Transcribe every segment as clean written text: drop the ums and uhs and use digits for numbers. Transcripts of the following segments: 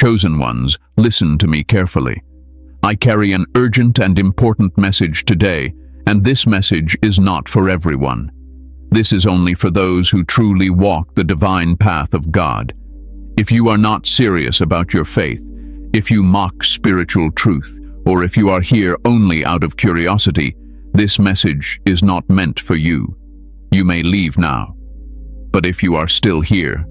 Chosen ones, listen to me carefully. I carry an urgent and important message today, and this message is not for everyone. This is only for those who truly walk the divine path of God. If you are not serious about your faith, if you mock spiritual truth, or if you are here only out of curiosity, this message is not meant for you. You may leave now. But if you are still here,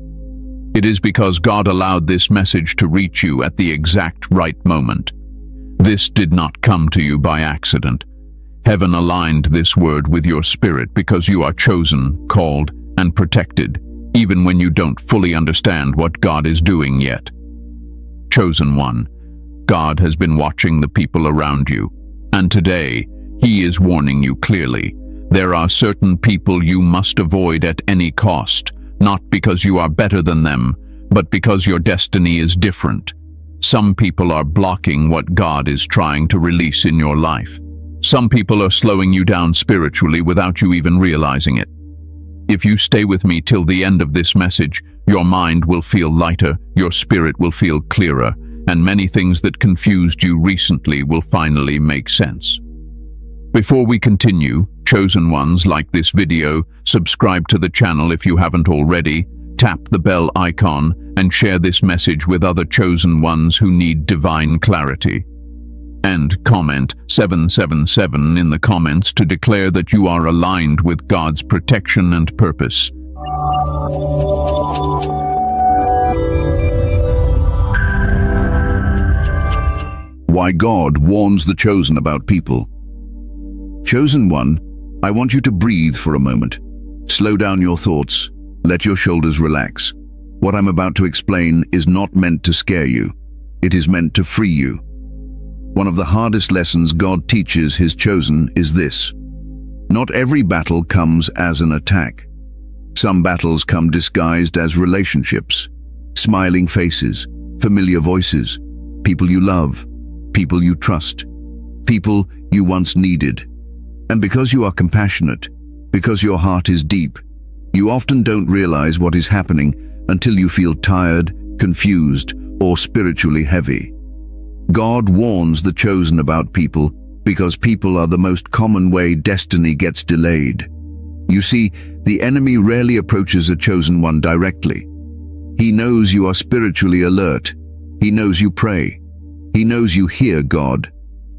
it is because God allowed this message to reach you at the exact right moment. This did not come to you by accident. Heaven aligned this word with your spirit because you are chosen, called, and protected, even when you don't fully understand what God is doing yet. Chosen one, God has been watching the people around you, and today, He is warning you clearly. There are certain people you must avoid at any cost, not because you are better than them, but because your destiny is different. Some people are blocking what God is trying to release in your life. Some people are slowing you down spiritually without you even realizing it. If you stay with me till the end of this message, your mind will feel lighter, your spirit will feel clearer, and many things that confused you recently will finally make sense. Before we continue, chosen ones, like this video, subscribe to the channel if you haven't already, tap the bell icon, and share this message with other chosen ones who need divine clarity. And comment 777 in the comments to declare that you are aligned with God's protection and purpose. Why God warns the chosen about people. Chosen one, I want you to breathe for a moment. Slow down your thoughts. Let your shoulders relax. What I'm about to explain is not meant to scare you. It is meant to free you. One of the hardest lessons God teaches His chosen is this: not every battle comes as an attack. Some battles come disguised as relationships, smiling faces, familiar voices, people you love, people you trust, people you once needed. And because you are compassionate, because your heart is deep, you often don't realize what is happening until you feel tired, confused, or spiritually heavy. God warns the chosen about people because people are the most common way destiny gets delayed. You see, the enemy rarely approaches a chosen one directly. He knows you are spiritually alert. He knows you pray. He knows you hear God.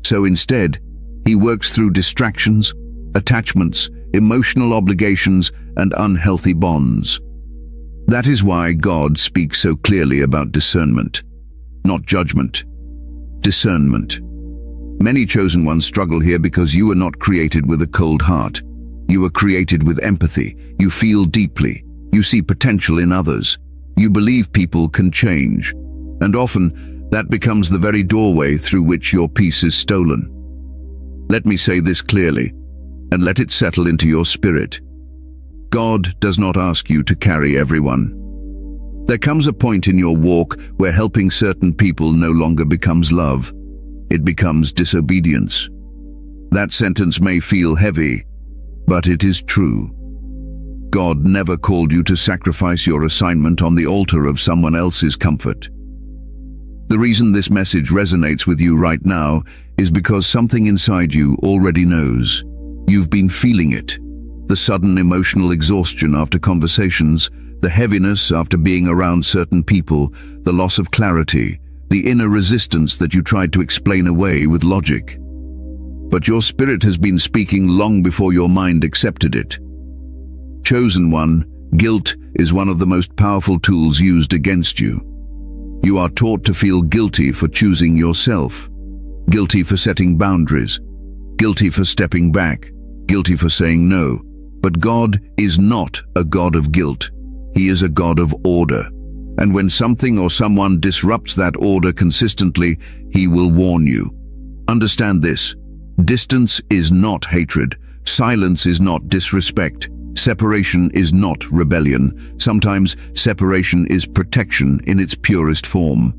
So instead, he works through distractions, attachments, emotional obligations, and unhealthy bonds. That is why God speaks so clearly about discernment, not judgment. Discernment. Many chosen ones struggle here because you were not created with a cold heart. You were created with empathy. You feel deeply. You see potential in others. You believe people can change. And often, that becomes the very doorway through which your peace is stolen. Let me say this clearly, and let it settle into your spirit. God does not ask you to carry everyone. There comes a point in your walk where helping certain people no longer becomes love. It becomes disobedience. That sentence may feel heavy, but it is true. God never called you to sacrifice your assignment on the altar of someone else's comfort. The reason this message resonates with you right now is because something inside you already knows. You've been feeling it. The sudden emotional exhaustion after conversations, the heaviness after being around certain people, the loss of clarity, the inner resistance that you tried to explain away with logic. But your spirit has been speaking long before your mind accepted it. Chosen one, guilt is one of the most powerful tools used against you. You are taught to feel guilty for choosing yourself, guilty for setting boundaries, guilty for stepping back, guilty for saying no. But God is not a God of guilt. He is a God of order. And when something or someone disrupts that order consistently, He will warn you. Understand this. Distance is not hatred. Silence is not disrespect. Separation is not rebellion. Sometimes separation is protection in its purest form.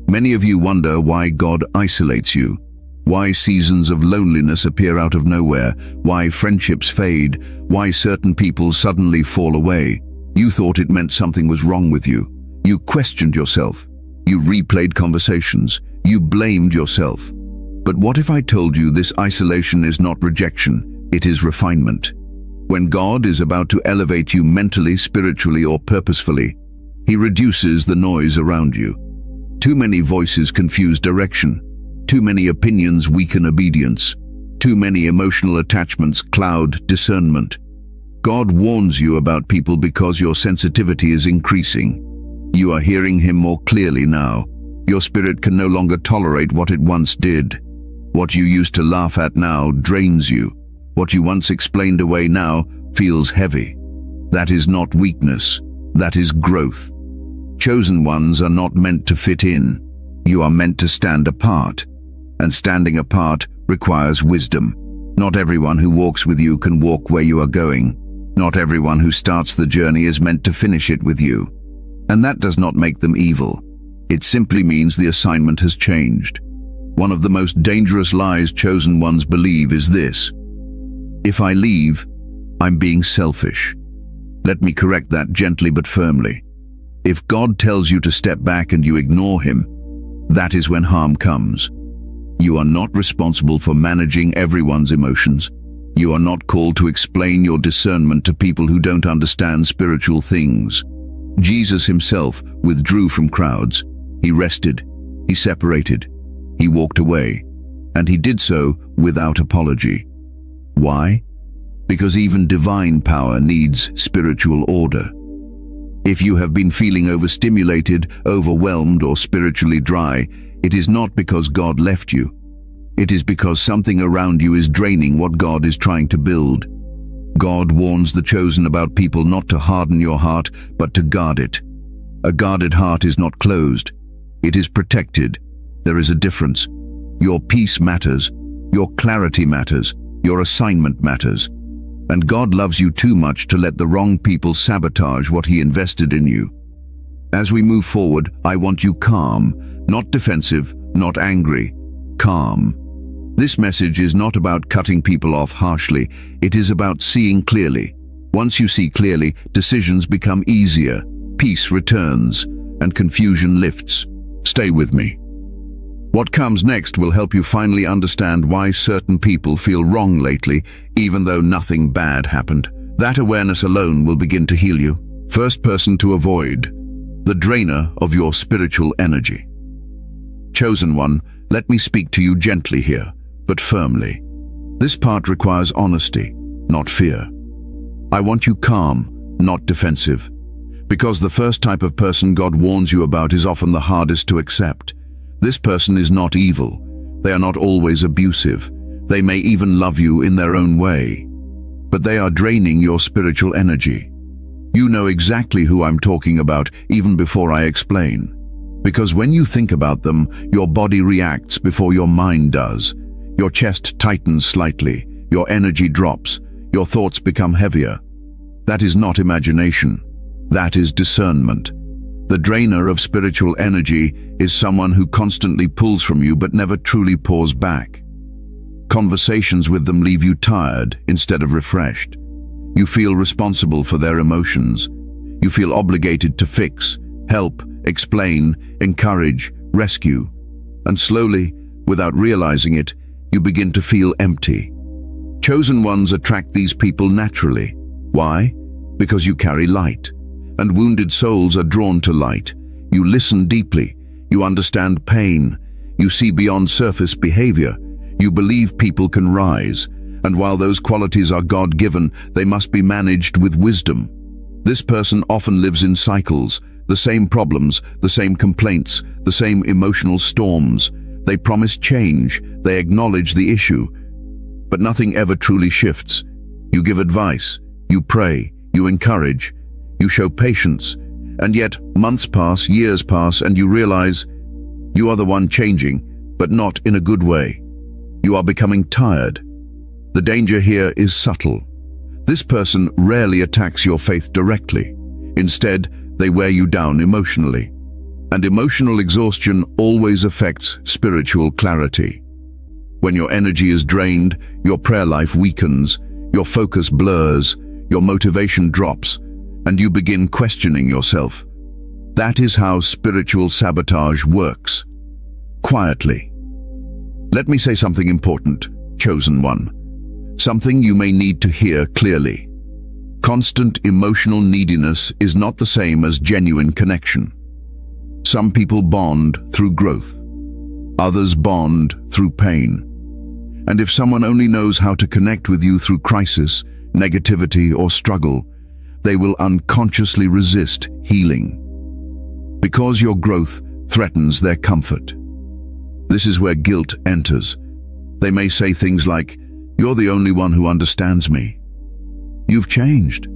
Many of you wonder why God isolates you, why seasons of loneliness appear out of nowhere, why friendships fade, why certain people suddenly fall away. You thought it meant something was wrong with you. You questioned yourself. You replayed conversations. You blamed yourself. But what if I told you this isolation is not rejection, it is refinement? When God is about to elevate you mentally, spiritually, or purposefully, He reduces the noise around you. Too many voices confuse direction. Too many opinions weaken obedience. Too many emotional attachments cloud discernment. God warns you about people because your sensitivity is increasing. You are hearing Him more clearly now. Your spirit can no longer tolerate what it once did. What you used to laugh at now drains you. What you once explained away now feels heavy. That is not weakness. That is growth. Chosen ones are not meant to fit in. You are meant to stand apart. And standing apart requires wisdom. Not everyone who walks with you can walk where you are going. Not everyone who starts the journey is meant to finish it with you. And that does not make them evil. It simply means the assignment has changed. One of the most dangerous lies chosen ones believe is this: if I leave, I'm being selfish. Let me correct that gently but firmly. If God tells you to step back and you ignore Him, that is when harm comes. You are not responsible for managing everyone's emotions. You are not called to explain your discernment to people who don't understand spiritual things. Jesus Himself withdrew from crowds. He rested. He separated. He walked away. And He did so without apology. Why? Because even divine power needs spiritual order. If you have been feeling overstimulated, overwhelmed, or spiritually dry, it is not because God left you. It is because something around you is draining what God is trying to build. God warns the chosen about people not to harden your heart, but to guard it. A guarded heart is not closed. It is protected. There is a difference. Your peace matters. Your clarity matters. Your assignment matters. And God loves you too much to let the wrong people sabotage what He invested in you. As we move forward, I want you calm, not defensive, not angry. Calm. This message is not about cutting people off harshly. It is about seeing clearly. Once you see clearly, decisions become easier, peace returns, and confusion lifts. Stay with me. What comes next will help you finally understand why certain people feel wrong lately, even though nothing bad happened. That awareness alone will begin to heal you. First person to avoid: the drainer of your spiritual energy. Chosen one, let me speak to you gently here, but firmly. This part requires honesty, not fear. I want you calm, not defensive. Because the first type of person God warns you about is often the hardest to accept. This person is not evil. They are not always abusive. They may even love you in their own way. But they are draining your spiritual energy. You know exactly who I'm talking about even before I explain. Because when you think about them, your body reacts before your mind does. Your chest tightens slightly, your energy drops, your thoughts become heavier. That is not imagination. That is discernment. The drainer of spiritual energy is someone who constantly pulls from you but never truly pours back. Conversations with them leave you tired instead of refreshed. You feel responsible for their emotions. You feel obligated to fix, help, explain, encourage, rescue. And slowly, without realizing it, you begin to feel empty. Chosen ones attract these people naturally. Why? Because you carry light. And wounded souls are drawn to light. You listen deeply. You understand pain. You see beyond surface behavior. You believe people can rise. And while those qualities are God-given, they must be managed with wisdom. This person often lives in cycles, the same problems, the same complaints, the same emotional storms. They promise change. They acknowledge the issue. But nothing ever truly shifts. You give advice. You pray. You encourage. You show patience, and yet months pass, years pass, and you realize you are the one changing, but not in a good way. You are becoming tired. The danger here is subtle. This person rarely attacks your faith directly. Instead, they wear you down emotionally. And emotional exhaustion always affects spiritual clarity. When your energy is drained, your prayer life weakens, your focus blurs, your motivation drops, and you begin questioning yourself. That is how spiritual sabotage works. Quietly. Let me say something important, chosen one. Something you may need to hear clearly. Constant emotional neediness is not the same as genuine connection. Some people bond through growth. Others bond through pain. And if someone only knows how to connect with you through crisis, negativity, or struggle, they will unconsciously resist healing. Because your growth threatens their comfort. This is where guilt enters. They may say things like, "You're the only one who understands me. You've changed.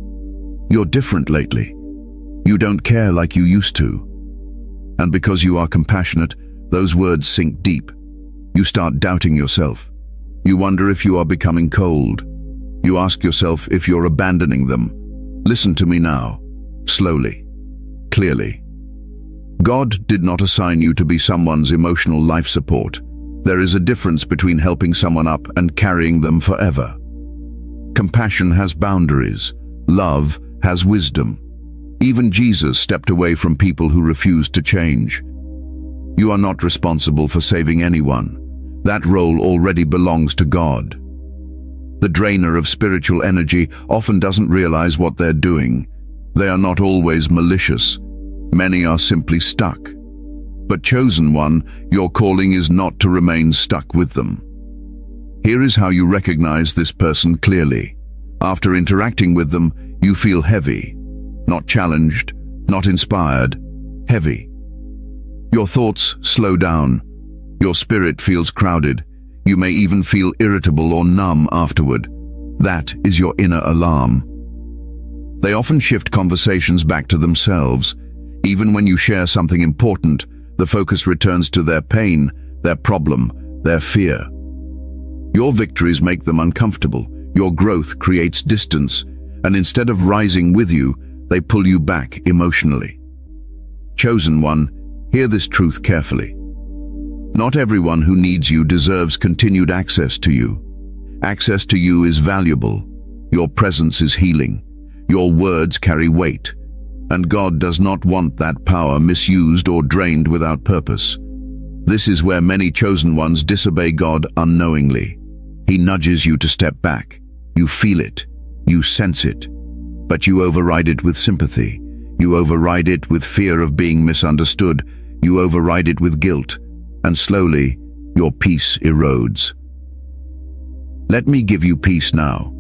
You're different lately. You don't care like you used to." And because you are compassionate, those words sink deep. You start doubting yourself. You wonder if you are becoming cold. You ask yourself if you're abandoning them. Listen to me now, slowly, clearly. God did not assign you to be someone's emotional life support. There is a difference between helping someone up and carrying them forever. Compassion has boundaries. Love has wisdom. Even Jesus stepped away from people who refused to change. You are not responsible for saving anyone. That role already belongs to God. The drainer of spiritual energy often doesn't realize what they're doing. They are not always malicious. Many are simply stuck. But chosen one, your calling is not to remain stuck with them. Here is how you recognize this person clearly. After interacting with them, you feel heavy. Not challenged, not inspired, heavy. Your thoughts slow down. Your spirit feels crowded. You may even feel irritable or numb afterward. That is your inner alarm. They often shift conversations back to themselves. Even when you share something important, the focus returns to their pain, their problem, their fear. Your victories make them uncomfortable. Your growth creates distance, and instead of rising with you, they pull you back emotionally. Chosen one, hear this truth carefully. Not everyone who needs you deserves continued access to you. Access to you is valuable. Your presence is healing. Your words carry weight. And God does not want that power misused or drained without purpose. This is where many chosen ones disobey God unknowingly. He nudges you to step back. You feel it. You sense it. But you override it with sympathy. You override it with fear of being misunderstood. You override it with guilt. And slowly, your peace erodes. Let me give you peace now.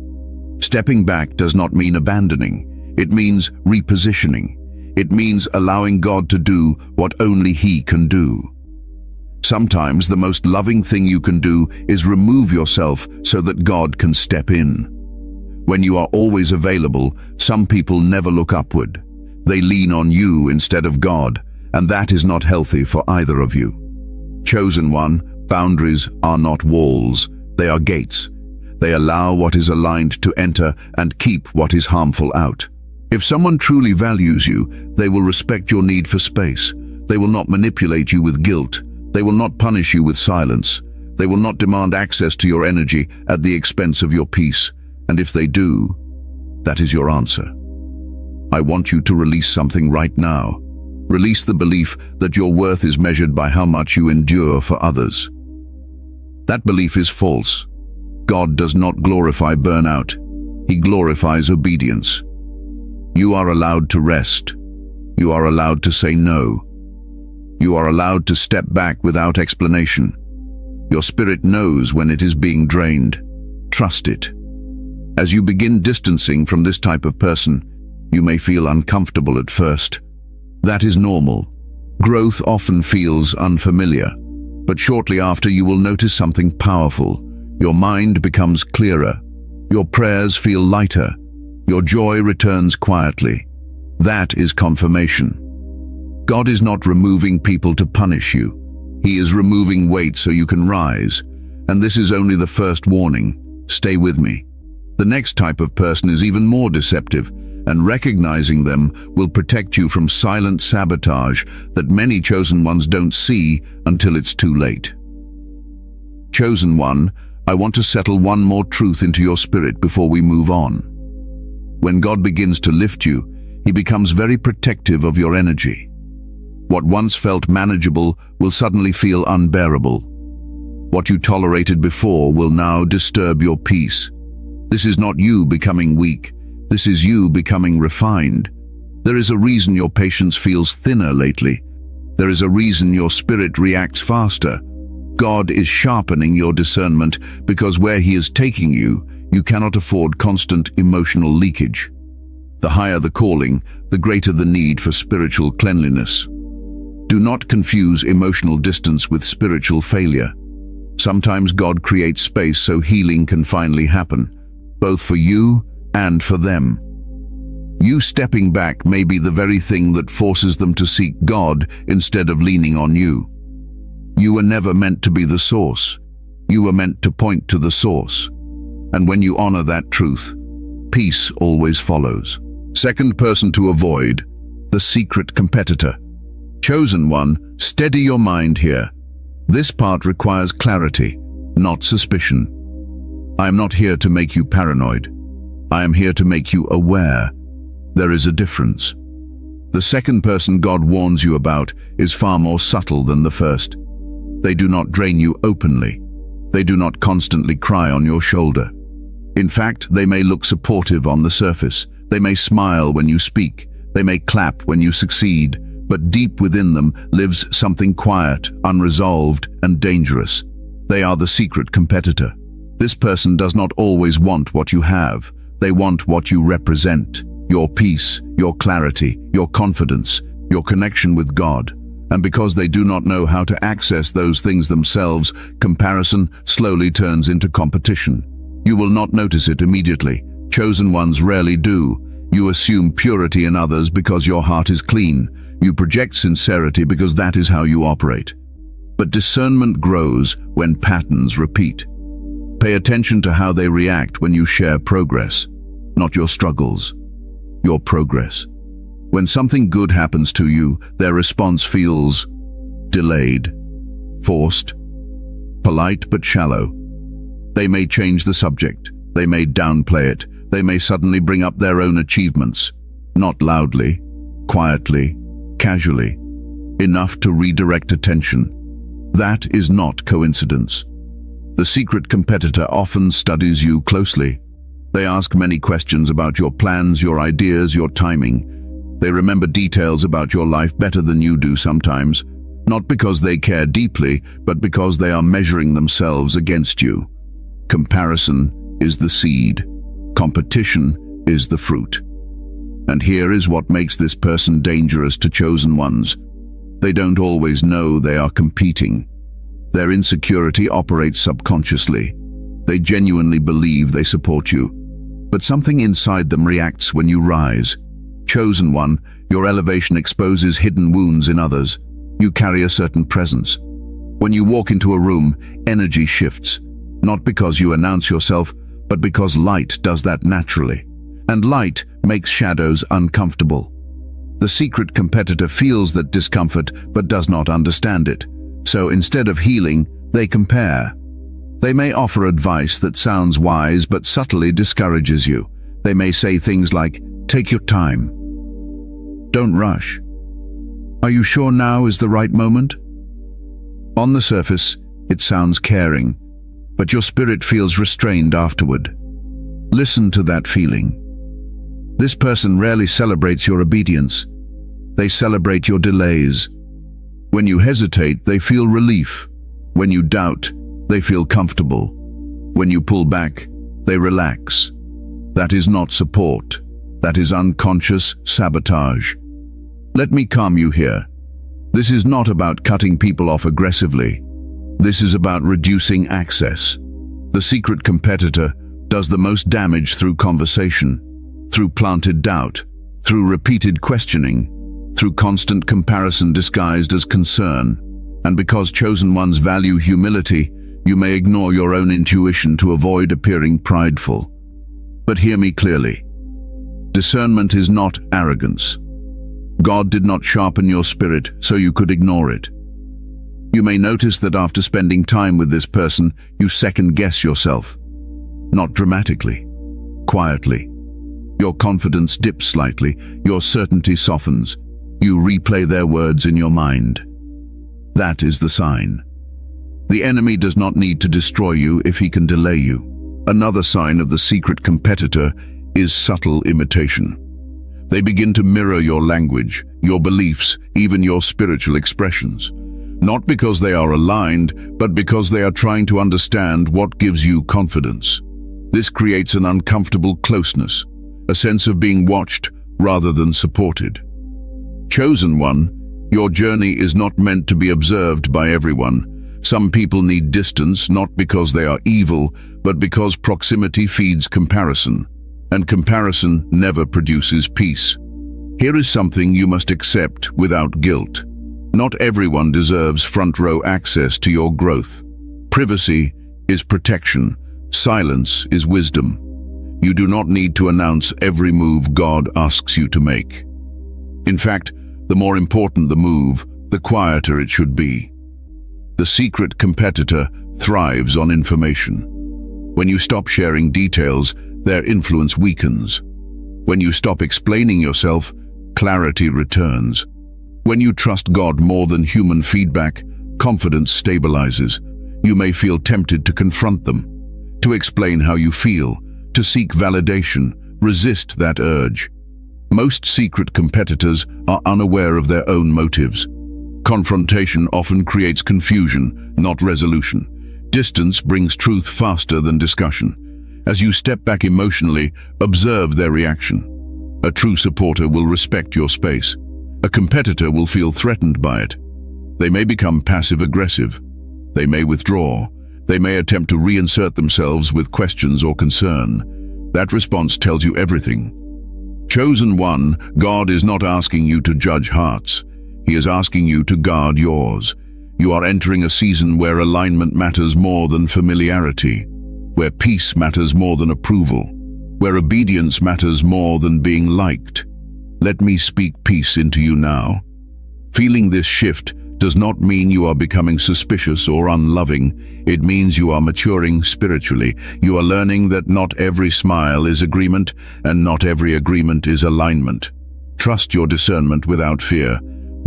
Stepping back does not mean abandoning. It means repositioning. It means allowing God to do what only He can do. Sometimes the most loving thing you can do is remove yourself so that God can step in. When you are always available, some people never look upward. They lean on you instead of God, and that is not healthy for either of you. Chosen one, boundaries are not walls, they are gates. They allow what is aligned to enter and keep what is harmful out. If someone truly values you, they will respect your need for space. They will not manipulate you with guilt. They will not punish you with silence. They will not demand access to your energy at the expense of your peace. And if they do, that is your answer. I want you to release something right now. Release the belief that your worth is measured by how much you endure for others. That belief is false. God does not glorify burnout. He glorifies obedience. You are allowed to rest. You are allowed to say no. You are allowed to step back without explanation. Your spirit knows when it is being drained. Trust it. As you begin distancing from this type of person, you may feel uncomfortable at first. That is normal. Growth often feels unfamiliar, but shortly after you will notice something powerful. Your mind becomes clearer. Your prayers feel lighter. Your joy returns quietly. That is confirmation. God is not removing people to punish you. He is removing weight so you can rise. And this is only the first warning. Stay with me. The next type of person is even more deceptive, and recognizing them will protect you from silent sabotage that many chosen ones don't see until it's too late. Chosen one, I want to settle one more truth into your spirit before we move on. When God begins to lift you, He becomes very protective of your energy. What once felt manageable will suddenly feel unbearable. What you tolerated before will now disturb your peace. This is not you becoming weak. This is you becoming refined. There is a reason your patience feels thinner lately. There is a reason your spirit reacts faster. God is sharpening your discernment because where He is taking you, you cannot afford constant emotional leakage. The higher the calling, the greater the need for spiritual cleanliness. Do not confuse emotional distance with spiritual failure. Sometimes God creates space so healing can finally happen, both for you and for them. You stepping back may be the very thing that forces them to seek God instead of leaning on you. You were never meant to be the source. You were meant to point to the source. And when you honor that truth, peace always follows. Second person to avoid, the secret competitor. Chosen one, steady your mind here. This part requires clarity, not suspicion. I am not here to make you paranoid. I am here to make you aware. There is a difference. The second person God warns you about is far more subtle than the first. They do not drain you openly. They do not constantly cry on your shoulder. In fact, they may look supportive on the surface. They may smile when you speak. They may clap when you succeed. But deep within them lives something quiet, unresolved, and dangerous. They are the secret competitor. This person does not always want what you have. They want what you represent. Your peace, your clarity, your confidence, your connection with God. And because they do not know how to access those things themselves, comparison slowly turns into competition. You will not notice it immediately. Chosen ones rarely do. You assume purity in others because your heart is clean. You project sincerity because that is how you operate. But discernment grows when patterns repeat. Pay attention to how they react when you share progress, not your struggles, your progress. When something good happens to you, their response feels delayed, forced, polite but shallow. They may change the subject. They may downplay it. They may suddenly bring up their own achievements, not loudly, quietly, casually, enough to redirect attention. That is not coincidence. The secret competitor often studies you closely. They ask many questions about your plans, your ideas, your timing. They remember details about your life better than you do sometimes, not because they care deeply, but because they are measuring themselves against you. Comparison is the seed. Competition is the fruit. And here is what makes this person dangerous to chosen ones. They don't always know they are competing. Their insecurity operates subconsciously. They genuinely believe they support you. But something inside them reacts when you rise. Chosen one, your elevation exposes hidden wounds in others. You carry a certain presence. When you walk into a room, energy shifts. Not because you announce yourself, but because light does that naturally. And light makes shadows uncomfortable. The secret competitor feels that discomfort but does not understand it. So instead of healing, they compare. They may offer advice that sounds wise but subtly discourages you. They may say things like, "Take your time. Don't rush. Are you sure now is the right moment?" On the surface, it sounds caring, but your spirit feels restrained afterward. Listen to that feeling. This person rarely celebrates your obedience. They celebrate your delays. When you hesitate, they feel relief. When you doubt, they feel comfortable. When you pull back, they relax. That is not support. That is unconscious sabotage. Let me calm you here. This is not about cutting people off aggressively. This is about reducing access. The secret competitor does the most damage through conversation, through planted doubt, through repeated questioning, through constant comparison disguised as concern. And because chosen ones value humility, you may ignore your own intuition to avoid appearing prideful. But hear me clearly. Discernment is not arrogance. God did not sharpen your spirit so you could ignore it. You may notice that after spending time with this person, you second-guess yourself. Not dramatically, quietly. Your confidence dips slightly, your certainty softens. You replay their words in your mind. That is the sign. The enemy does not need to destroy you if he can delay you. Another sign of the secret competitor is subtle imitation. They begin to mirror your language, your beliefs, even your spiritual expressions. Not because they are aligned, but because they are trying to understand what gives you confidence. This creates an uncomfortable closeness, a sense of being watched rather than supported. Chosen one, your journey is not meant to be observed by everyone. Some people need distance not because they are evil, but because proximity feeds comparison, and comparison never produces peace. Here is something you must accept without guilt. Not everyone deserves front-row access to your growth. Privacy is protection. Silence is wisdom. You do not need to announce every move God asks you to make. In fact, the more important the move, the quieter it should be. The secret competitor thrives on information. When you stop sharing details, their influence weakens. When you stop explaining yourself, clarity returns. When you trust God more than human feedback, confidence stabilizes. You may feel tempted to confront them, to explain how you feel, to seek validation. Resist that urge. Most secret competitors are unaware of their own motives. Confrontation often creates confusion, not resolution. Distance brings truth faster than discussion. As you step back emotionally, observe their reaction. A true supporter will respect your space. A competitor will feel threatened by it. They may become passive-aggressive. They may withdraw. They may attempt to reinsert themselves with questions or concern. That response tells you everything. Chosen one, God is not asking you to judge hearts. He is asking you to guard yours. You are entering a season where alignment matters more than familiarity, where peace matters more than approval, where obedience matters more than being liked. Let me speak peace into you now. Feeling this shift does not mean you are becoming suspicious or unloving. It means you are maturing spiritually. You are learning that not every smile is agreement, and not every agreement is alignment. Trust your discernment without fear.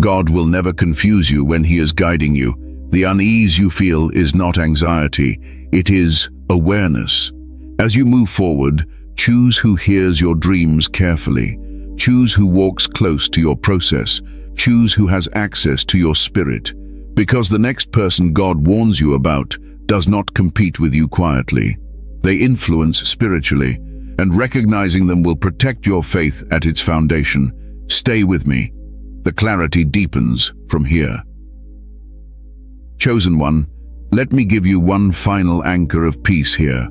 God will never confuse you when He is guiding you. The unease you feel is not anxiety, it is awareness. As you move forward, choose who hears your dreams carefully. Choose who walks close to your process. Choose who has access to your spirit. Because the next person God warns you about does not compete with you quietly. They influence spiritually, and recognizing them will protect your faith at its foundation. Stay with me. The clarity deepens from here. Chosen one, let me give you one final anchor of peace here.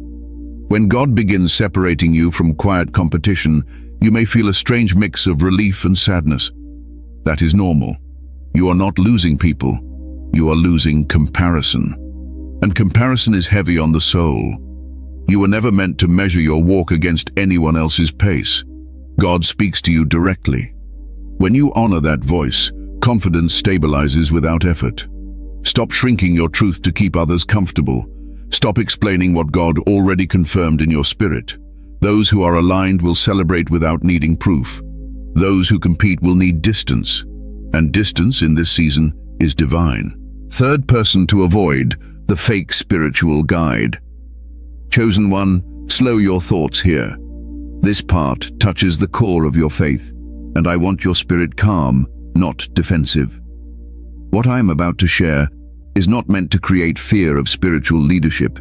When God begins separating you from quiet competition, you may feel a strange mix of relief and sadness. That is normal. You are not losing people. You are losing comparison. And comparison is heavy on the soul. You were never meant to measure your walk against anyone else's pace. God speaks to you directly. When you honor that voice, confidence stabilizes without effort. Stop shrinking your truth to keep others comfortable. Stop explaining what God already confirmed in your spirit. Those who are aligned will celebrate without needing proof. Those who compete will need distance, and distance in this season is divine. Third person to avoid, the fake spiritual guide. Chosen one, slow your thoughts here. This part touches the core of your faith, and I want your spirit calm, not defensive. What I am about to share is not meant to create fear of spiritual leadership.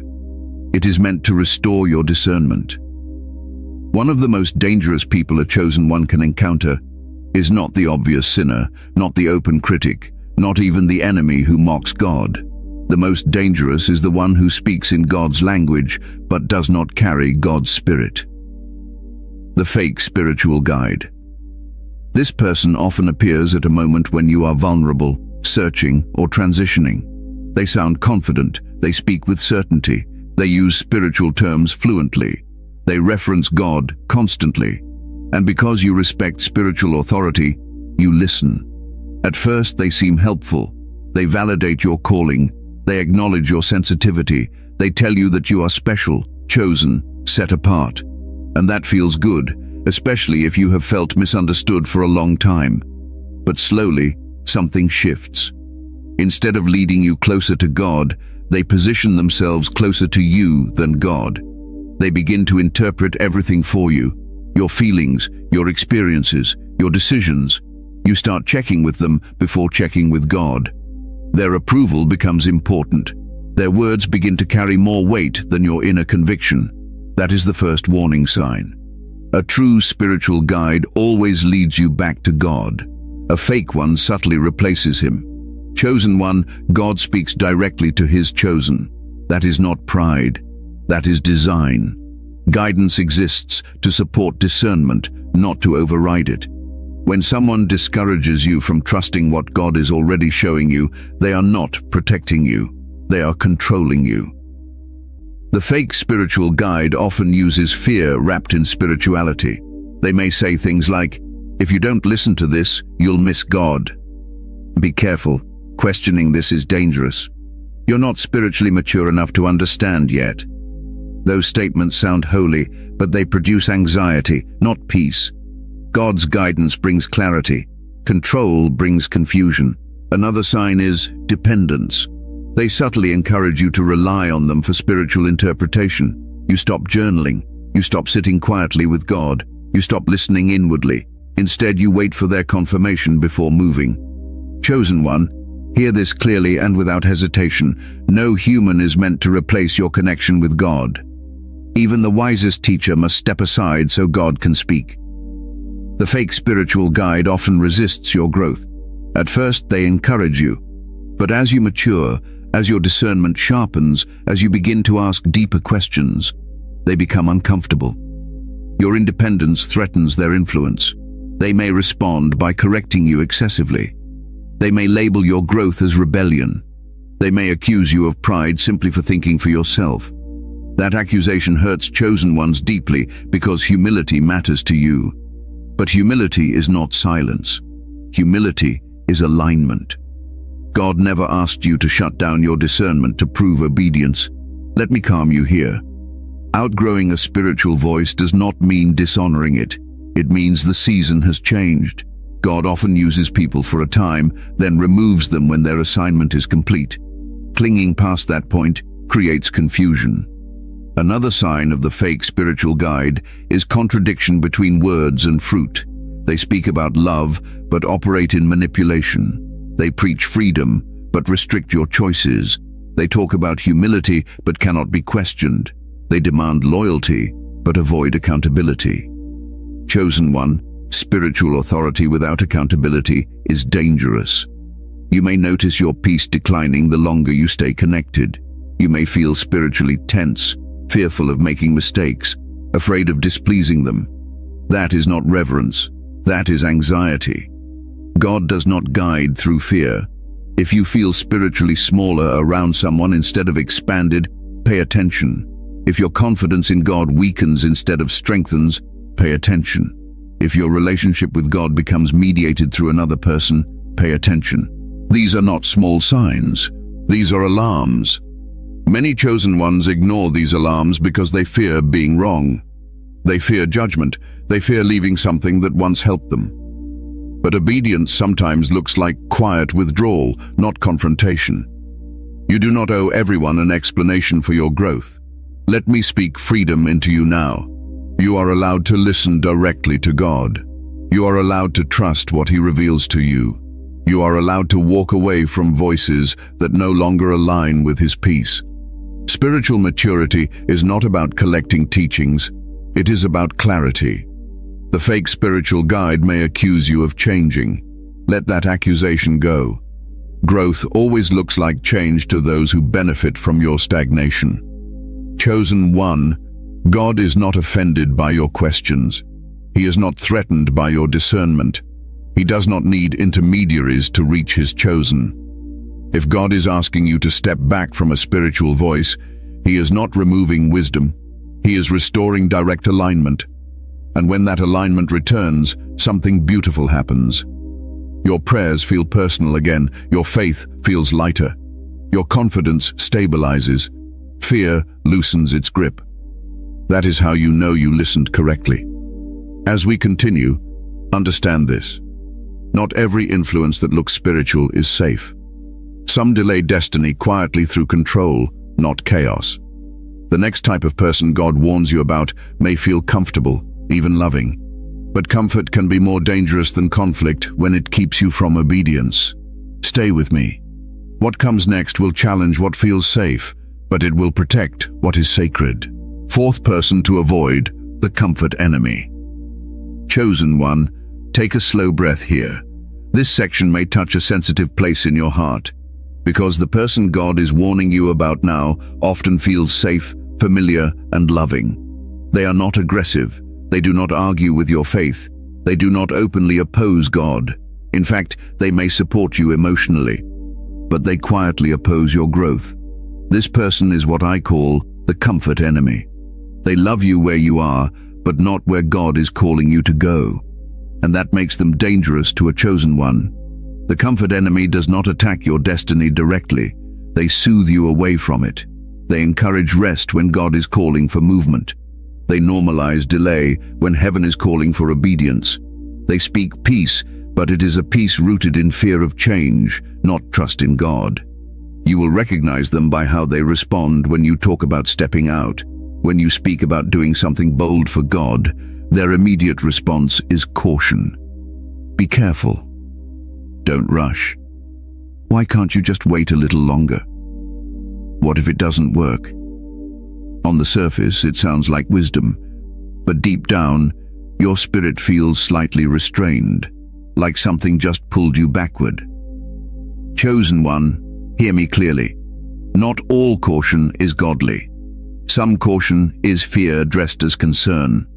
It is meant to restore your discernment. One of the most dangerous people a chosen one can encounter is not the obvious sinner, not the open critic, not even the enemy who mocks God. The most dangerous is the one who speaks in God's language but does not carry God's spirit. The fake spiritual guide. This person often appears at a moment when you are vulnerable, searching, or transitioning. They sound confident, they speak with certainty, they use spiritual terms fluently. They reference God constantly, and because you respect spiritual authority, you listen. At first they seem helpful. They validate your calling. They acknowledge your sensitivity. They tell you that you are special, chosen, set apart. And that feels good, especially if you have felt misunderstood for a long time. But slowly, something shifts. Instead of leading you closer to God, they position themselves closer to you than God. They begin to interpret everything for you, your feelings, your experiences, your decisions. You start checking with them before checking with God. Their approval becomes important. Their words begin to carry more weight than your inner conviction. That is the first warning sign. A true spiritual guide always leads you back to God. A fake one subtly replaces him. Chosen one, God speaks directly to his chosen. That is not pride. That is design. Guidance exists to support discernment, not to override it. When someone discourages you from trusting what God is already showing you, they are not protecting you. They are controlling you. The fake spiritual guide often uses fear wrapped in spirituality. They may say things like, "If you don't listen to this, you'll miss God." Be careful. Questioning this is dangerous. You're not spiritually mature enough to understand yet. Those statements sound holy, but they produce anxiety, not peace. God's guidance brings clarity. Control brings confusion. Another sign is dependence. They subtly encourage you to rely on them for spiritual interpretation. You stop journaling. You stop sitting quietly with God. You stop listening inwardly. Instead, you wait for their confirmation before moving. Chosen one, hear this clearly and without hesitation. No human is meant to replace your connection with God. Even the wisest teacher must step aside so God can speak. The fake spiritual guide often resists your growth. At first, they encourage you. But as you mature, as your discernment sharpens, as you begin to ask deeper questions, they become uncomfortable. Your independence threatens their influence. They may respond by correcting you excessively. They may label your growth as rebellion. They may accuse you of pride simply for thinking for yourself. That accusation hurts chosen ones deeply because humility matters to you. But humility is not silence. Humility is alignment. God never asked you to shut down your discernment to prove obedience. Let me calm you here. Outgrowing a spiritual voice does not mean dishonoring it. It means the season has changed. God often uses people for a time, then removes them when their assignment is complete. Clinging past that point creates confusion. Another sign of the fake spiritual guide is contradiction between words and fruit. They speak about love, but operate in manipulation. They preach freedom, but restrict your choices. They talk about humility, but cannot be questioned. They demand loyalty, but avoid accountability. Chosen one, spiritual authority without accountability is dangerous. You may notice your peace declining the longer you stay connected. You may feel spiritually tense, fearful of making mistakes, afraid of displeasing them. That is not reverence. That is anxiety. God does not guide through fear. If you feel spiritually smaller around someone instead of expanded, pay attention. If your confidence in God weakens instead of strengthens, pay attention. If your relationship with God becomes mediated through another person, pay attention. These are not small signs. These are alarms. Many chosen ones ignore these alarms because they fear being wrong. They fear judgment. They fear leaving something that once helped them. But obedience sometimes looks like quiet withdrawal, not confrontation. You do not owe everyone an explanation for your growth. Let me speak freedom into you now. You are allowed to listen directly to God. You are allowed to trust what He reveals to you. You are allowed to walk away from voices that no longer align with His peace. Spiritual maturity is not about collecting teachings. It is about clarity. The fake spiritual guide may accuse you of changing. Let that accusation go. Growth always looks like change to those who benefit from your stagnation. Chosen one, God is not offended by your questions. He is not threatened by your discernment. He does not need intermediaries to reach His chosen. If God is asking you to step back from a spiritual voice, He is not removing wisdom. He is restoring direct alignment. And when that alignment returns, something beautiful happens. Your prayers feel personal again. Your faith feels lighter. Your confidence stabilizes. Fear loosens its grip. That is how you know you listened correctly. As we continue, understand this. Not every influence that looks spiritual is safe. Some delay destiny quietly through control, not chaos. The next type of person God warns you about may feel comfortable, even loving. But comfort can be more dangerous than conflict when it keeps you from obedience. Stay with me. What comes next will challenge what feels safe, but it will protect what is sacred. Fourth person to avoid, the comfort enemy. Chosen one, take a slow breath here. This section may touch a sensitive place in your heart, because the person God is warning you about now often feels safe, familiar, and loving. They are not aggressive. They do not argue with your faith. They do not openly oppose God. In fact, they may support you emotionally, but they quietly oppose your growth. This person is what I call the comfort enemy. They love you where you are, but not where God is calling you to go. And that makes them dangerous to a chosen one. The comfort enemy does not attack your destiny directly. They soothe you away from it. They encourage rest when God is calling for movement. They normalize delay when heaven is calling for obedience. They speak peace, but it is a peace rooted in fear of change, not trust in God. You will recognize them by how they respond when you talk about stepping out. When you speak about doing something bold for God, their immediate response is caution. Be careful. Don't rush. Why can't you just wait a little longer? What if it doesn't work? On the surface, it sounds like wisdom, but deep down, your spirit feels slightly restrained, like something just pulled you backward. Chosen one, hear me clearly. Not all caution is godly. Some caution is fear dressed as concern.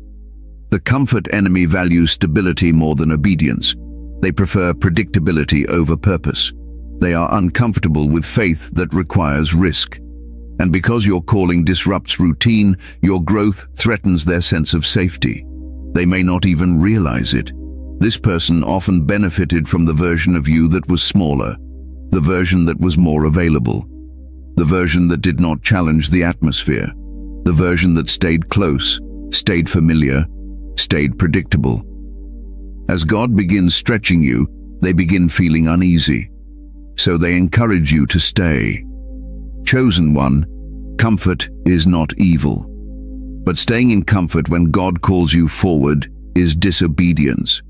The comfort enemy values stability more than obedience. They prefer predictability over purpose. They are uncomfortable with faith that requires risk. And because your calling disrupts routine, your growth threatens their sense of safety. They may not even realize it. This person often benefited from the version of you that was smaller, the version that was more available, the version that did not challenge the atmosphere, the version that stayed close, stayed familiar, stayed predictable. As God begins stretching you, they begin feeling uneasy. So they encourage you to stay. Chosen one, comfort is not evil. But staying in comfort when God calls you forward is disobedience.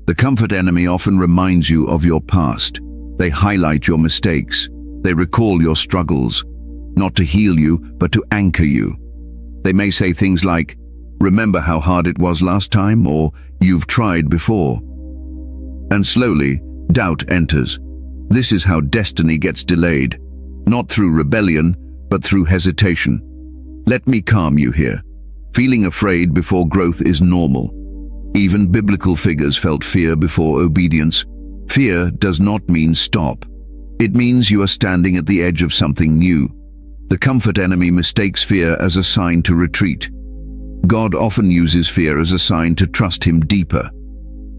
The comfort enemy often reminds you of your past. They highlight your mistakes. They recall your struggles, not to heal you, but to anchor you. They may say things like, "Remember how hard it was last time," or "You've tried before." And slowly, doubt enters. This is how destiny gets delayed, not through rebellion, but through hesitation. Let me calm you here. Feeling afraid before growth is normal. Even biblical figures felt fear before obedience. Fear does not mean stop. It means you are standing at the edge of something new. The comfort enemy mistakes fear as a sign to retreat. God often uses fear as a sign to trust him deeper.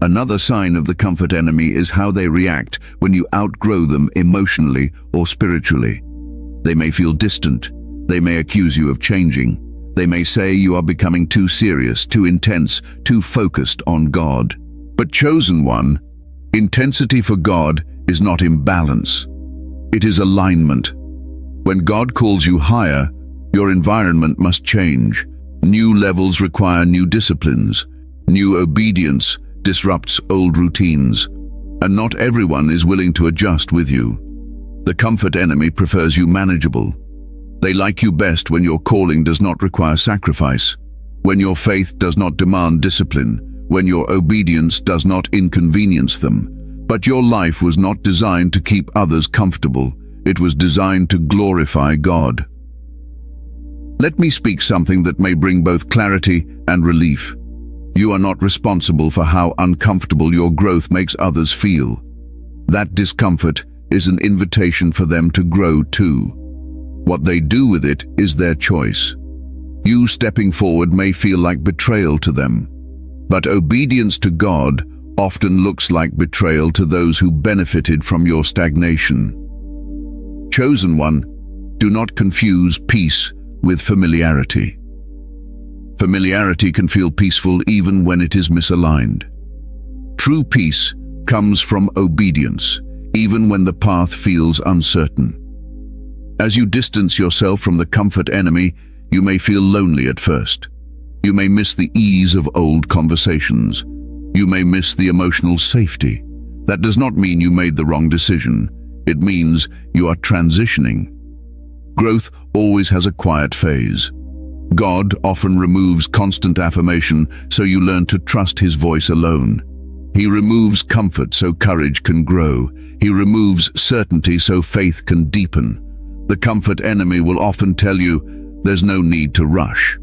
Another sign of the comfort enemy is how they react when you outgrow them emotionally or spiritually. They may feel distant. They may accuse you of changing. They may say you are becoming too serious, too intense, too focused on God. But chosen one, intensity for God is not imbalance. It is alignment. When God calls you higher, your environment must change. New levels require new disciplines. New obedience disrupts old routines. And not everyone is willing to adjust with you. The comfort enemy prefers you manageable. They like you best when your calling does not require sacrifice, when your faith does not demand discipline, when your obedience does not inconvenience them. But your life was not designed to keep others comfortable. It was designed to glorify God. Let me speak something that may bring both clarity and relief. You are not responsible for how uncomfortable your growth makes others feel. That discomfort is an invitation for them to grow too. What they do with it is their choice. You stepping forward may feel like betrayal to them, but obedience to God often looks like betrayal to those who benefited from your stagnation. Chosen one, do not confuse peace with familiarity. Familiarity can feel peaceful even when it is misaligned. True peace comes from obedience, even when the path feels uncertain. As you distance yourself from the comfort enemy, you may feel lonely at first. You may miss the ease of old conversations. You may miss the emotional safety. That does not mean you made the wrong decision. It means you are transitioning. Growth always has a quiet phase. God often removes constant affirmation so you learn to trust His voice alone. He removes comfort so courage can grow. He removes certainty so faith can deepen. The comfort enemy will often tell you, there's no need to rush.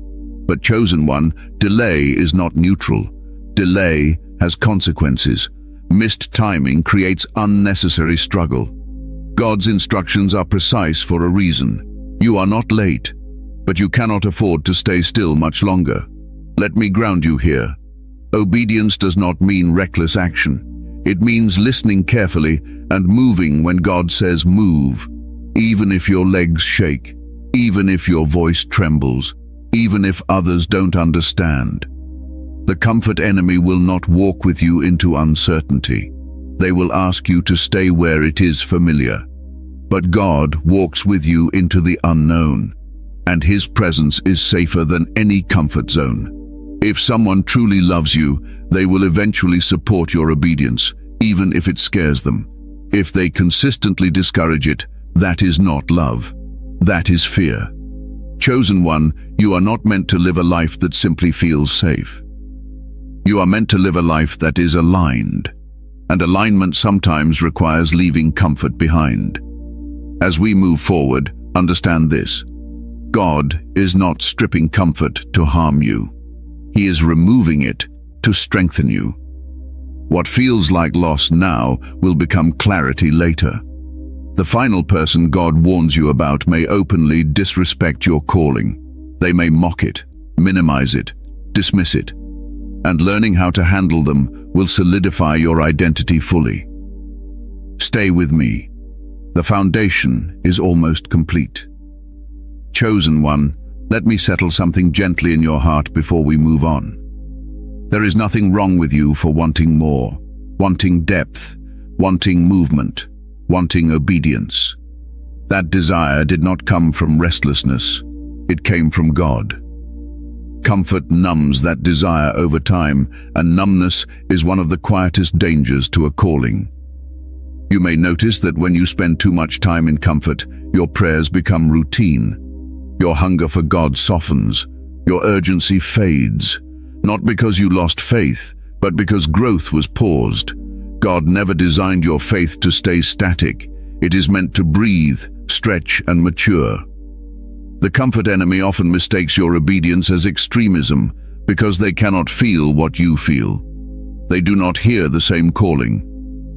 But chosen one, delay is not neutral. Delay has consequences. Missed timing creates unnecessary struggle. God's instructions are precise for a reason. You are not late, but you cannot afford to stay still much longer. Let me ground you here. Obedience does not mean reckless action. It means listening carefully and moving when God says move. Even if your legs shake, even if your voice trembles, even if others don't understand. The comfort enemy will not walk with you into uncertainty. They will ask you to stay where it is familiar. But God walks with you into the unknown, and His presence is safer than any comfort zone. If someone truly loves you, they will eventually support your obedience, even if it scares them. If they consistently discourage it, that is not love. That is fear. Chosen one, you are not meant to live a life that simply feels safe. You are meant to live a life that is aligned, and alignment sometimes requires leaving comfort behind. As we move forward, understand this. God is not stripping comfort to harm you. He is removing it to strengthen you. What feels like loss now will become clarity later. The final person God warns you about may openly disrespect your calling. They may mock it, minimize it, dismiss it. And learning how to handle them will solidify your identity fully. Stay with me. The foundation is almost complete. Chosen one, let me settle something gently in your heart before we move on. There is nothing wrong with you for wanting more, wanting depth, wanting movement, wanting obedience. That desire did not come from restlessness. It came from God. Comfort numbs that desire over time, and numbness is one of the quietest dangers to a calling. You may notice that when you spend too much time in comfort, your prayers become routine. Your hunger for God softens. Your urgency fades. Not because you lost faith, but because growth was paused. God never designed your faith to stay static. It is meant to breathe, stretch, and mature. The comfort enemy often mistakes your obedience as extremism because they cannot feel what you feel. They do not hear the same calling,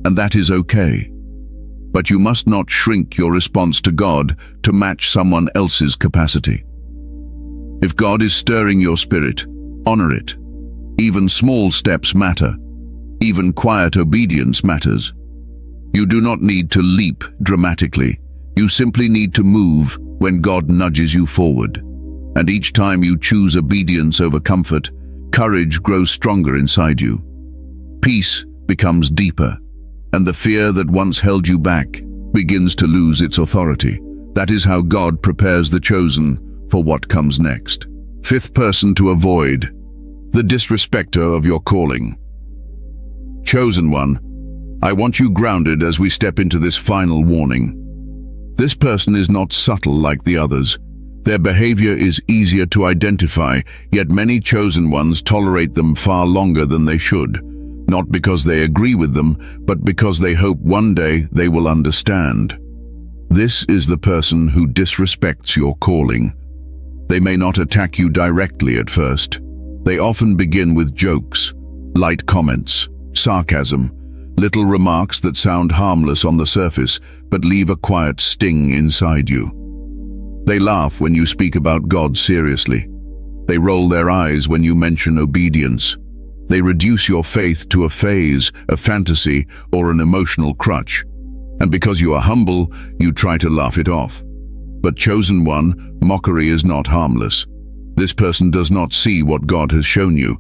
and that is okay. But you must not shrink your response to God to match someone else's capacity. If God is stirring your spirit, honor it. Even small steps matter. Even quiet obedience matters. You do not need to leap dramatically. You simply need to move when God nudges you forward. And each time you choose obedience over comfort, courage grows stronger inside you. Peace becomes deeper, and the fear that once held you back begins to lose its authority. That is how God prepares the chosen for what comes next. Fifth person to avoid: the disrespector of your calling. Chosen one, I want you grounded as we step into this final warning. This person is not subtle like the others. Their behavior is easier to identify, yet many chosen ones tolerate them far longer than they should. Not because they agree with them, but because they hope one day they will understand. This is the person who disrespects your calling. They may not attack you directly at first. They often begin with jokes, light comments, sarcasm, little remarks that sound harmless on the surface but leave a quiet sting inside you. They laugh when you speak about God seriously. They roll their eyes when you mention obedience. They reduce your faith to a phase, a fantasy, or an emotional crutch. And because you are humble, you try to laugh it off. But chosen one, mockery is not harmless. This person does not see what God has shown you,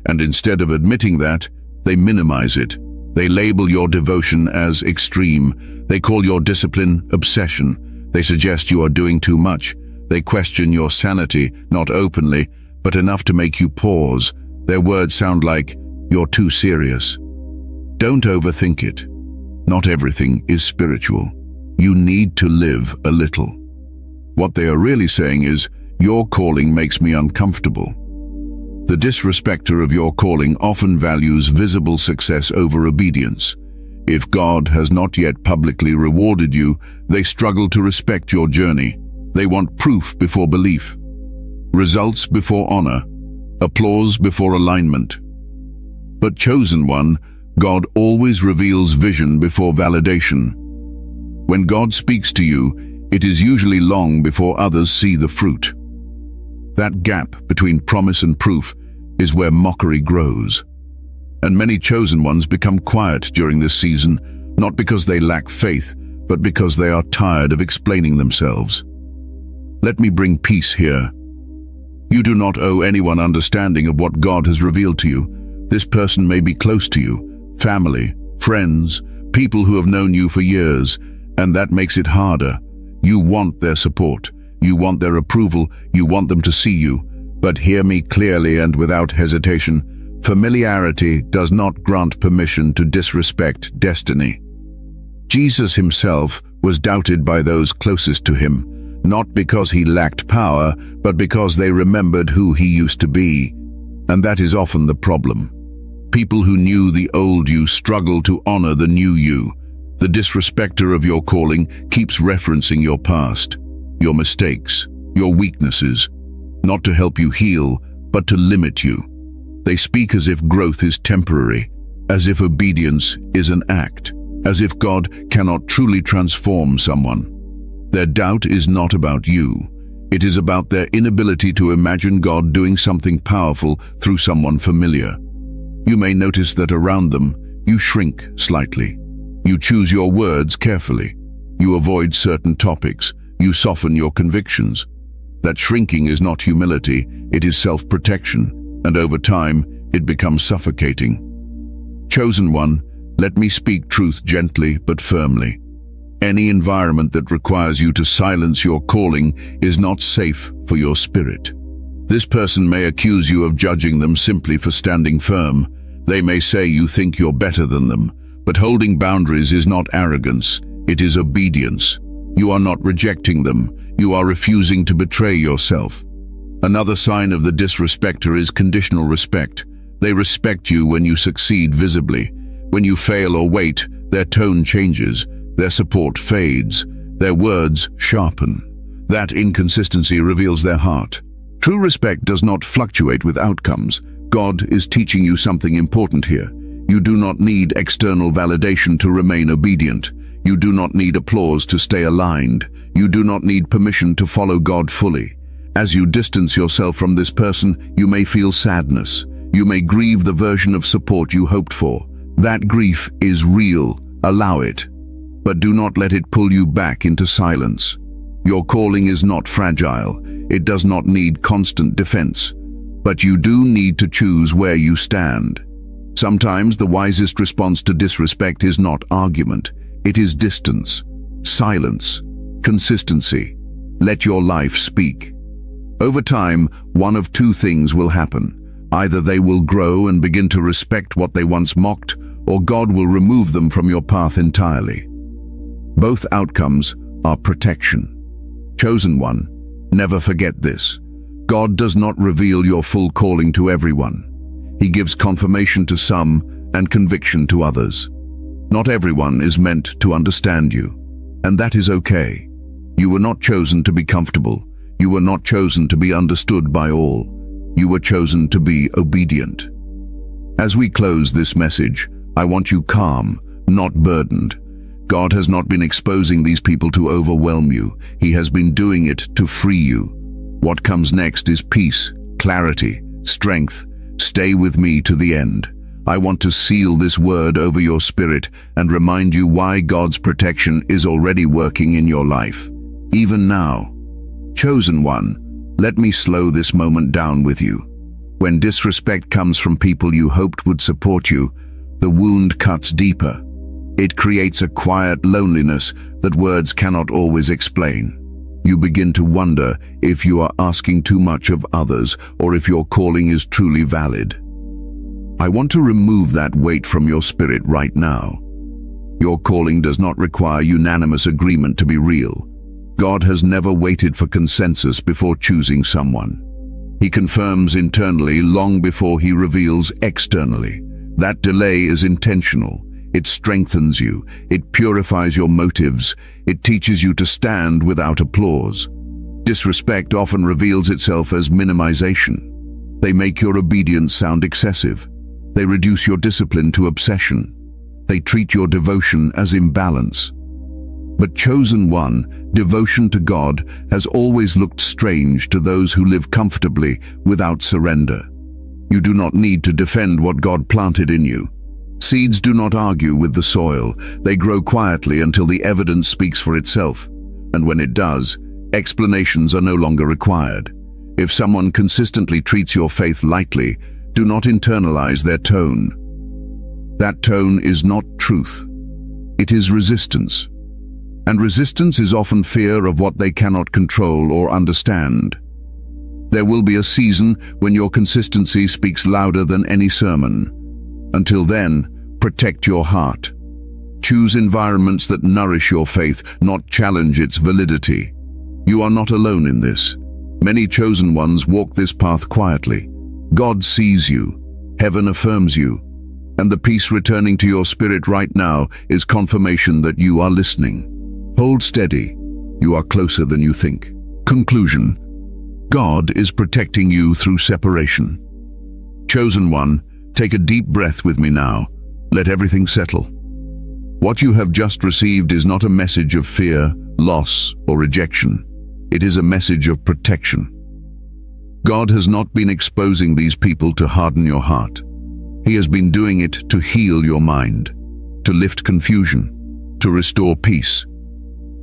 and instead of admitting that, they minimize it. They label your devotion as extreme. They call your discipline obsession. They suggest you are doing too much. They question your sanity, not openly, but enough to make you pause. Their words sound like, "You're too serious." Don't overthink it. Not everything is spiritual. You need to live a little. What they are really saying is, "Your calling makes me uncomfortable." The disrespecter of your calling often values visible success over obedience. If God has not yet publicly rewarded you, they struggle to respect your journey. They want proof before belief, results before honor, applause before alignment. But chosen one, God always reveals vision before validation. When God speaks to you, it is usually long before others see the fruit. That gap between promise and proof is where mockery grows. And many chosen ones become quiet during this season, not because they lack faith, but because they are tired of explaining themselves. Let me bring peace here. You do not owe anyone understanding of what God has revealed to you. This person may be close to you, family, friends, people who have known you for years, and that makes it harder. You want their support, you want their approval, you want them to see you. But hear me clearly and without hesitation. Familiarity does not grant permission to disrespect destiny. Jesus himself was doubted by those closest to him, not because he lacked power, but because they remembered who he used to be. And that is often the problem. People who knew the old you struggle to honor the new you. The disrespecter of your calling keeps referencing your past, your mistakes, your weaknesses, not to help you heal, but to limit you. They speak as if growth is temporary, as if obedience is an act, as if God cannot truly transform someone. Their doubt is not about you. It is about their inability to imagine God doing something powerful through someone familiar. You may notice that around them, you shrink slightly. You choose your words carefully. You avoid certain topics. You soften your convictions. That shrinking is not humility, it is self-protection, and over time, it becomes suffocating. Chosen one, let me speak truth gently but firmly. Any environment that requires you to silence your calling is not safe for your spirit. This person may accuse you of judging them simply for standing firm. They may say you think you're better than them, but holding boundaries is not arrogance, it is obedience. You are not rejecting them, you are refusing to betray yourself. Another sign of the disrespecter is conditional respect. They respect you when you succeed visibly. When you fail or wait, their tone changes, their support fades, their words sharpen. That inconsistency reveals their heart. True respect does not fluctuate with outcomes. God is teaching you something important here. You do not need external validation to remain obedient. You do not need applause to stay aligned. You do not need permission to follow God fully. As you distance yourself from this person, you may feel sadness. You may grieve the version of support you hoped for. That grief is real. Allow it. But do not let it pull you back into silence. Your calling is not fragile. It does not need constant defense. But you do need to choose where you stand. Sometimes the wisest response to disrespect is not argument. It is distance, silence, consistency. Let your life speak. Over time, one of two things will happen. Either they will grow and begin to respect what they once mocked, or God will remove them from your path entirely. Both outcomes are protection. Chosen one, never forget this. God does not reveal your full calling to everyone. He gives confirmation to some and conviction to others. Not everyone is meant to understand you, and that is okay. You were not chosen to be comfortable. You were not chosen to be understood by all. You were chosen to be obedient. As we close this message, I want you calm, not burdened. God has not been exposing these people to overwhelm you. He has been doing it to free you. What comes next is peace, clarity, strength. Stay with me to the end. I want to seal this word over your spirit and remind you why God's protection is already working in your life. Even now. Chosen one, let me slow this moment down with you. When disrespect comes from people you hoped would support you, the wound cuts deeper. It creates a quiet loneliness that words cannot always explain. You begin to wonder if you are asking too much of others or if your calling is truly valid. I want to remove that weight from your spirit right now. Your calling does not require unanimous agreement to be real. God has never waited for consensus before choosing someone. He confirms internally long before he reveals externally. That delay is intentional. It strengthens you. It purifies your motives. It teaches you to stand without applause. Disrespect often reveals itself as minimization. They make your obedience sound excessive. They reduce your discipline to obsession. They treat your devotion as imbalance. But chosen one, devotion to God has always looked strange to those who live comfortably without surrender. You do not need to defend what God planted in you. Seeds do not argue with the soil. They grow quietly until the evidence speaks for itself. And when it does, explanations are no longer required. If someone consistently treats your faith lightly, do not internalize their tone. That tone is not truth. It is resistance. And resistance is often fear of what they cannot control or understand. There will be a season when your consistency speaks louder than any sermon. Until then, protect your heart. Choose environments that nourish your faith, not challenge its validity. You are not alone in this. Many chosen ones walk this path quietly. God sees you. Heaven affirms you. And the peace returning to your spirit right now is confirmation that you are listening. Hold steady. You are closer than you think. Conclusion. God is protecting you through separation. Chosen one, take a deep breath with me now. Let everything settle. What you have just received is not a message of fear, loss, or rejection. It is a message of protection. God has not been exposing these people to harden your heart. He has been doing it to heal your mind, to lift confusion, to restore peace,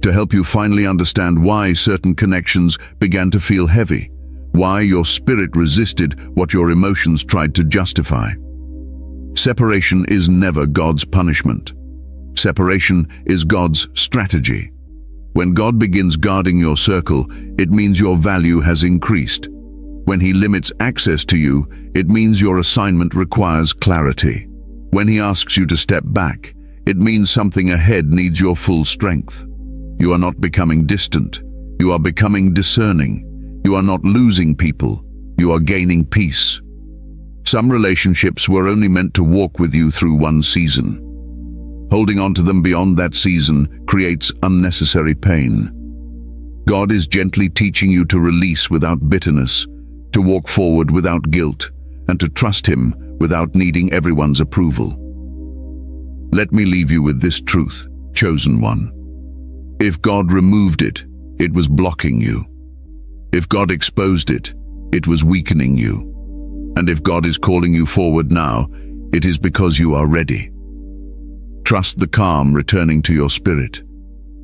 to help you finally understand why certain connections began to feel heavy, why your spirit resisted what your emotions tried to justify. Separation is never God's punishment. Separation is God's strategy. When God begins guarding your circle, it means your value has increased. When He limits access to you, it means your assignment requires clarity. When He asks you to step back, it means something ahead needs your full strength. You are not becoming distant. You are becoming discerning. You are not losing people. You are gaining peace. Some relationships were only meant to walk with you through one season. Holding on to them beyond that season creates unnecessary pain. God is gently teaching you to release without bitterness, to walk forward without guilt, and to trust Him without needing everyone's approval. Let me leave you with this truth, chosen one. If God removed it, it was blocking you. If God exposed it, it was weakening you. And if God is calling you forward now, it is because you are ready. Trust the calm returning to your spirit.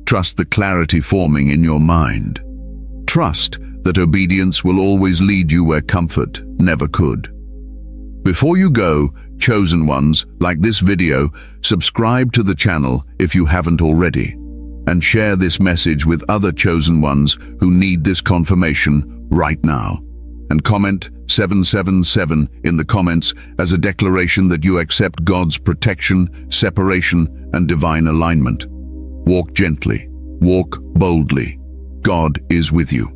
Trust the clarity forming in your mind. Trust that obedience will always lead you where comfort never could. Before you go, chosen ones, like this video, subscribe to the channel if you haven't already, and share this message with other chosen ones who need this confirmation right now. And comment 777 in the comments as a declaration that you accept God's protection, separation, and divine alignment. Walk gently. Walk boldly. God is with you.